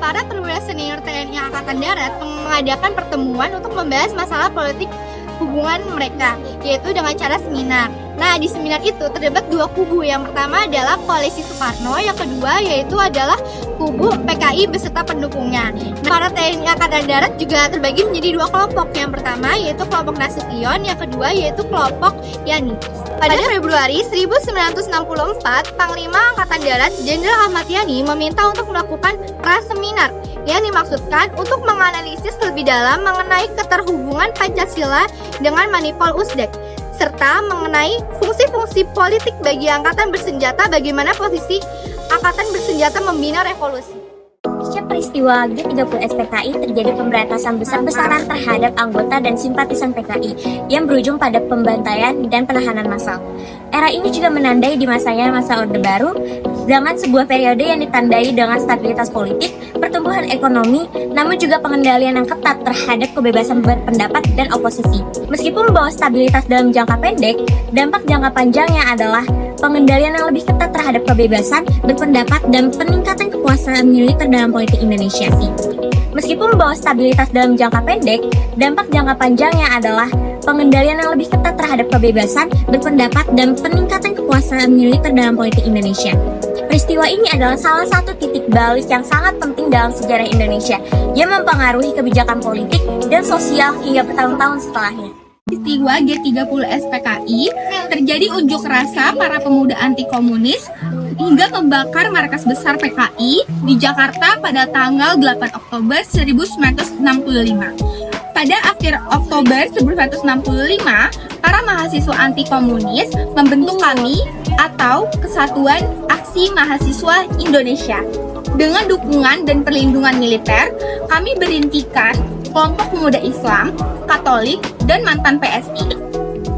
para perwira senior TNI Angkatan Darat mengadakan pertemuan untuk membahas masalah politik hubungan mereka, yaitu dengan cara seminar. Nah, di seminar itu terdapat dua kubu. Yang pertama adalah koalisi Soekarno, yang kedua yaitu adalah kubu PKI beserta pendukungnya. Nah, para TNI Angkatan Darat juga terbagi menjadi dua kelompok. Yang pertama yaitu kelompok Nasution, yang kedua yaitu kelompok Yani. Pada Februari 1964, Panglima Angkatan Darat Jenderal Ahmad Yani meminta untuk melakukan praseminar yang dimaksudkan untuk menganalisis lebih dalam mengenai keterhubungan Pancasila dengan Manipul Usdek, serta mengenai fungsi-fungsi politik bagi angkatan bersenjata, bagaimana posisi angkatan bersenjata membina revolusi. Pasca peristiwa G30 SPKI terjadi pemberantasan besar-besaran terhadap anggota dan simpatisan PKI yang berujung pada pembantaian dan penahanan massal. Era ini juga menandai di masanya masa Orde Baru, zaman sebuah periode yang ditandai dengan stabilitas politik, pertumbuhan ekonomi, namun juga pengendalian yang ketat terhadap kebebasan berpendapat dan oposisi. Meskipun membawa stabilitas dalam jangka pendek, dampak jangka panjangnya adalah pengendalian yang lebih ketat terhadap kebebasan berpendapat dan peningkatan kekuasaan militer dalam politik Indonesia. Meskipun membawa stabilitas dalam jangka pendek, dampak jangka panjangnya adalah pengendalian yang lebih ketat terhadap kebebasan berpendapat dan peningkatan kekuasaan militer dalam politik Indonesia. Peristiwa ini adalah salah satu titik balik yang sangat penting dalam sejarah Indonesia yang mempengaruhi kebijakan politik dan sosial hingga bertahun-tahun setelahnya. Peristiwa G30 SPKI terjadi unjuk rasa para pemuda anti komunis hingga membakar markas besar PKI di Jakarta pada tanggal 8 Oktober 1965. Pada akhir Oktober 1965, para mahasiswa anti komunis membentuk KAMI atau Kesatuan Aksi Mahasiswa Indonesia. Dengan dukungan dan perlindungan militer, kami berintikan kelompok pemuda Islam, Katolik, dan mantan PSI.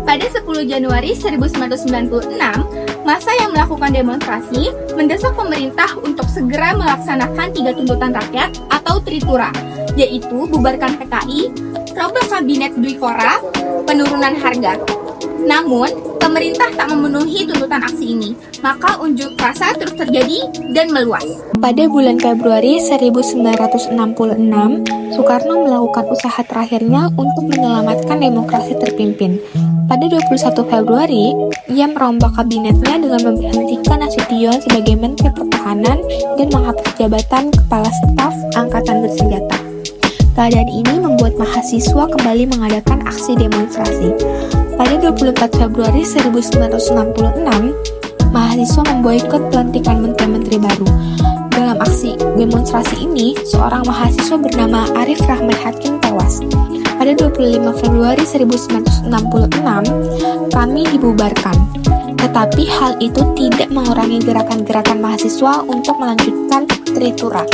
Pada 10 Januari 1996, massa yang melakukan demonstrasi mendesak pemerintah untuk segera melaksanakan 3 tuntutan rakyat atau Tritura, yaitu bubarkan PKI, robah kabinet Dwi Korah, penurunan harga. Namun, pemerintah tak memenuhi tuntutan aksi ini, maka unjuk rasa terus terjadi dan meluas. Pada bulan Februari 1966, Soekarno melakukan usaha terakhirnya untuk menyelamatkan demokrasi terpimpin. Pada 21 Februari, ia merombak kabinetnya dengan memberhentikan Nasution sebagai Menteri Pertahanan dan menghapus jabatan Kepala Staf Angkatan Bersenjata. Keadaan ini membuat mahasiswa kembali mengadakan aksi demonstrasi. Pada 24 Februari 1966, mahasiswa memboikot pelantikan menteri-menteri baru. Dalam aksi demonstrasi ini, seorang mahasiswa bernama Arif Rahman Hakim tewas. Pada 25 Februari 1966, KAMI dibubarkan. Tetapi hal itu tidak mengurangi gerakan-gerakan mahasiswa untuk melanjutkan Tritura.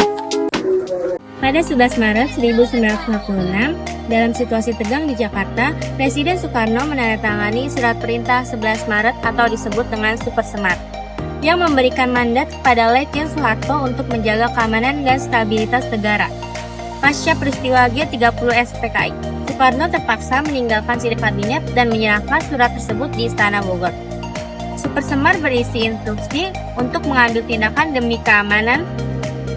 Pada 11 Maret 1966, dalam situasi tegang di Jakarta, Presiden Soekarno menandatangani Surat Perintah 11 Maret atau disebut dengan Super Semar, yang memberikan mandat kepada Letjen Soeharto untuk menjaga keamanan dan stabilitas negara. Pasca peristiwa G30 SPKI, Soekarno terpaksa meninggalkan sidang kabinet dan menyerahkan surat tersebut di Istana Bogor. Super Semar berisi instruksi untuk mengambil tindakan demi keamanan,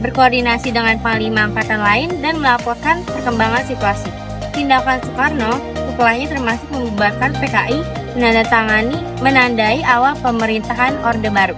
berkoordinasi dengan Panglima Angkatan lain, dan melaporkan perkembangan situasi. Tindakan Soekarno setelahnya termasuk membubarkan PKI, menandai awal pemerintahan Orde Baru.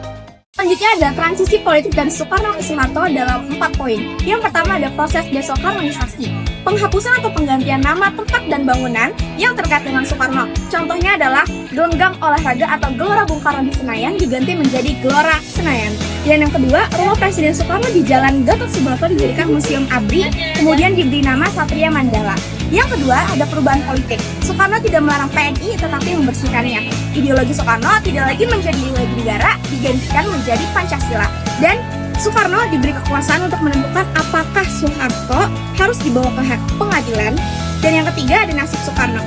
Selanjutnya ada transisi politik dari Soekarno ke Soeharto dalam 4 poin. Yang pertama ada proses desoekarnoisasi, penghapusan atau penggantian nama, tempat, dan bangunan yang terkait dengan Soekarno. Contohnya adalah gelanggang olahraga atau Gelora Bung Karno di Senayan diganti menjadi Gelora Senayan. Dan yang kedua, rumah Presiden Soekarno di Jalan Gatot Subroto dijadikan Museum ABRI, kemudian diberi nama Satria Mandala. Yang kedua, ada perubahan politik. Soekarno tidak melarang PNI tetapi membersihkannya. Ideologi Soekarno tidak lagi menjadi ideologi negara, digantikan menjadi Pancasila. Dan Soekarno diberi kekuasaan untuk menentukan apakah Soeharto harus dibawa ke pengadilan. Dan yang ketiga, ada nasib Soekarno.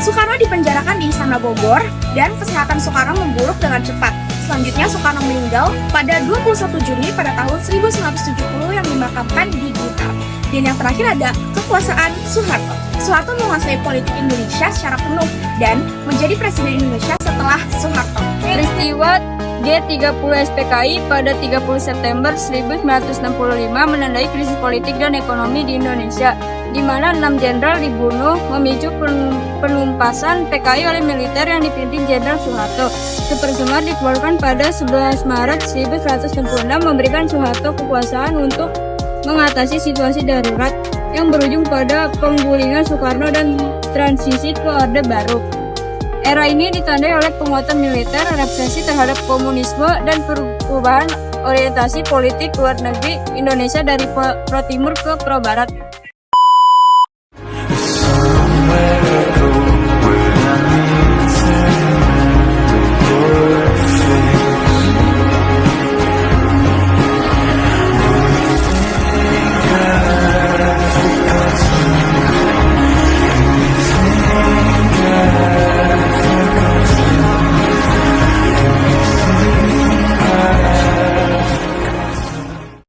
Soekarno dipenjarakan di Istana Bogor dan kesehatan Soekarno memburuk dengan cepat. Selanjutnya Soekarno meninggal pada 21 Juni pada tahun 1970 yang dimakamkan di Blitar. Dan yang terakhir ada kekuasaan Soeharto. Soeharto menguasai politik Indonesia secara penuh dan menjadi presiden Indonesia setelah Soeharto. Peristiwa G30 SPKI pada 30 September 1965 menandai krisis politik dan ekonomi di Indonesia, di mana 6 jenderal dibunuh, memicu penumpasan PKI oleh militer yang dipimpin Jenderal Soeharto. Supersemar dikeluarkan pada 11 Maret 1966 memberikan Soeharto kekuasaan untuk mengatasi situasi darurat yang berujung pada penggulingan Soekarno dan transisi ke Orde Baru. Era ini ditandai oleh penguatan militer, represi terhadap komunisme, dan perubahan orientasi politik luar negeri Indonesia dari pro timur ke pro barat.